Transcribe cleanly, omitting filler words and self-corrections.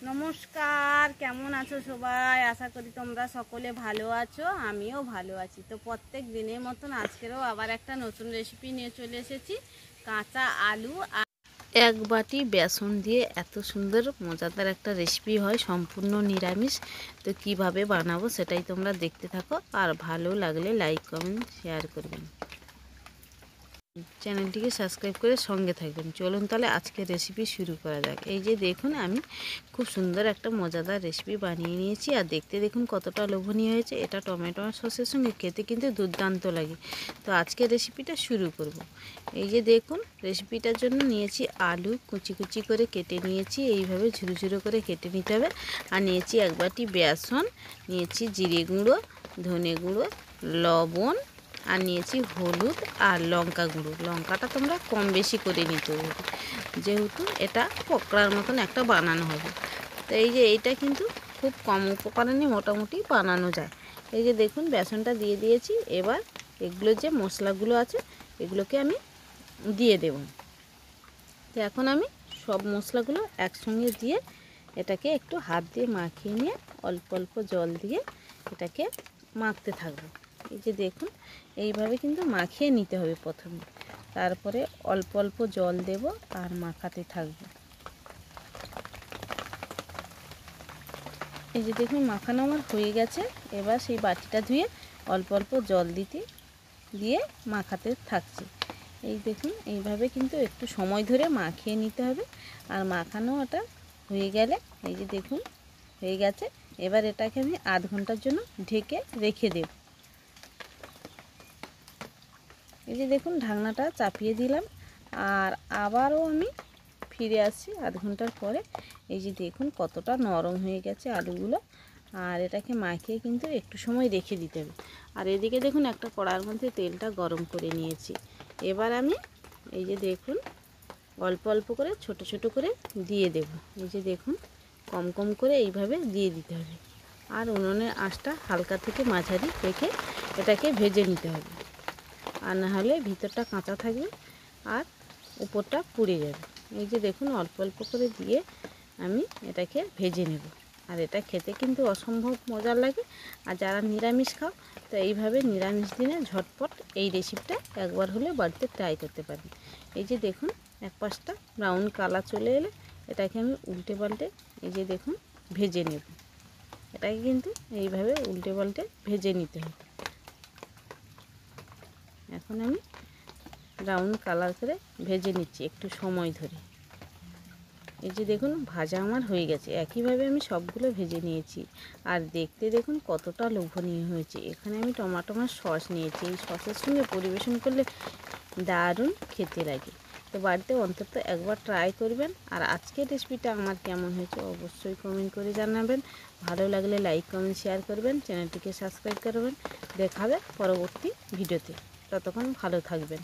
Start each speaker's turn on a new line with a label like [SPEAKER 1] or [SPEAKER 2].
[SPEAKER 1] নমস্কার, কেমন আছো সবাই? আশা করি তোমরা সকলে ভালো আছো, আমিও ভালো আছি। তো প্রত্যেক দিনের মতন আজকেরও আবার একটা নতুন রেসিপি নিয়ে চলে এসেছি। কাঁচা আলু আর এক বাটি বেসন দিয়ে এত সুন্দর মজাদার একটা রেসিপি হয়, সম্পূর্ণ নিরামিষ। তো কিভাবে বানাবো সেটাই তোমরা দেখতে থাকো, আর ভালো লাগলে লাইক কমেন্ট শেয়ার করবেন, চ্যানেলটিকে সাবস্ক্রাইব করে সঙ্গে থাকবেন। চলুন তাহলে আজকে রেসিপি শুরু করা যাক। এই যে দেখুন, আমি খুব সুন্দর একটা মজাদার রেসিপি বানিয়ে নিয়েছি, আর দেখতে দেখুন কতটা লোভনীয় হয়েছে। এটা টমেটো সসের সঙ্গে খেতে কিন্তু দুর্দান্ত লাগে। তো আজকে রেসিপিটা শুরু করব। এই যে দেখুন, রেসিপিটার জন্য নিয়েছি আলু, কুচি কুচি করে কেটে নিয়েছি, এইভাবে ঝুরো ঝুরো করে কেটে নিতে হবে। আর নিয়েছি এক বাটি বেসন, নিয়েছি জিরে গুঁড়ো, ধনে গুঁড়ো, লবণ, আর নিয়েছি হলুদ আর লঙ্কা গুঁড়ো। লঙ্কাটা তোমরা কম বেশি করে নিতে হবে, যেহেতু এটা পকোড়ার মতন একটা বানানো হবে। তো এই যে এইটা কিন্তু খুব কম উপকরণে মোটামুটি বানানো যায়। এই যে দেখুন, বেসনটা দিয়ে দিয়েছি। এবার এগুলো যে মশলাগুলো আছে এগুলোকে আমি দিয়ে দেব। তো এখন আমি সব মশলাগুলো একসঙ্গে দিয়ে এটাকে একটু হাত দিয়ে মাখিয়ে নিয়ে অল্প অল্প জল দিয়ে এটাকে মাখতে থাকবো। এই যে দেখুন, এইভাবে কিন্তু মাখিয়ে নিতে হবে প্রথমে, তারপরে অল্প অল্প জল দেব আর মাখাতে থাকবো। এই যে দেখুন, মাখানো আমার হয়ে গেছে। এবার সেই বাটিটা ধুয়ে অল্প অল্প জল দিয়ে মাখাতে থাকছি। এই দেখুন, এইভাবে কিন্তু একটু সময় ধরে মাখিয়ে নিতে হবে। আর মাখানোটা হয়ে গেলে এই যে দেখুন হয়ে গেছে। এবার এটাকে আমি আধ ঘন্টার জন্য ঢেকে রেখে দেব। এই যে দেখুন, ঢাকনাটা চাপিয়ে দিলাম, আর আবারও আমি ফিরে আসছি আধ ঘন্টার পরে। এই যে দেখুন কতটা নরম হয়ে গেছে আলুগুলো। আর এটাকে মাখিয়ে কিন্তু একটু সময় রেখে দিতে হবে। আর এদিকে দেখুন, একটা কড়ার মধ্যে তেলটা গরম করে নিয়েছি। এবার আমি এই যে দেখুন অল্প অল্প করে ছোট ছোট করে দিয়ে দেব। এই যে দেখুন, কম কম করে এইভাবে দিয়ে দিতে হবে। আর উনুনের আঁচটা হালকা থেকে মাঝারি রেখে এটাকে ভেজে নিতে হবে, আর না হলে ভিতরটা কাঁচা থাকবে আর উপরটা পুড়ে যাবে। এই যে দেখুন, অল্প অল্প করে দিয়ে আমি এটাকে ভেজে নেব। আর এটা খেতে কিন্তু অসম্ভব মজার লাগে। আর যারা নিরামিষ খাও, তো এইভাবে নিরামিষ দিনে ঝটপট এই রেসিপিটা একবার হলে বাড়িতে ট্রাই করতে পারেন। এই যে দেখুন, এক পাশটা ব্রাউন কালার চলে এলে এটাকে আমি উল্টে পাল্টে এই যে দেখুন ভেজে নেব। এটাকে কিন্তু এইভাবে উল্টে পাল্টে ভেজে নিতে হবে। এখন আমি ব্রাউন কালার করে ভেজে নিচ্ছি একটু সময় ধরে। এই যে দেখুন, ভাজা আমার হয়ে গেছে। একইভাবে আমি সবগুলো ভেজে নিয়েছি। আর দেখতে দেখুন কতটা লোভনীয় হয়েছে। এখানে আমি টমেটো সস নিয়েছি। এই সসের সঙ্গে পরিবেশন করলে দারুণ খেতে লাগে। তো বাড়িতে অন্তত একবার ট্রাই করবেন। আর আজকের রেসিপিটা আমার কেমন হয়েছে অবশ্যই কমেন্ট করে জানাবেন। ভালো লাগলে লাইক কমেন্ট শেয়ার করবেন, চ্যানেলটিকে সাবস্ক্রাইব করবেন। দেখা হবে পরবর্তী ভিডিওতে। ততক্ষণ ভালো থাকবেন।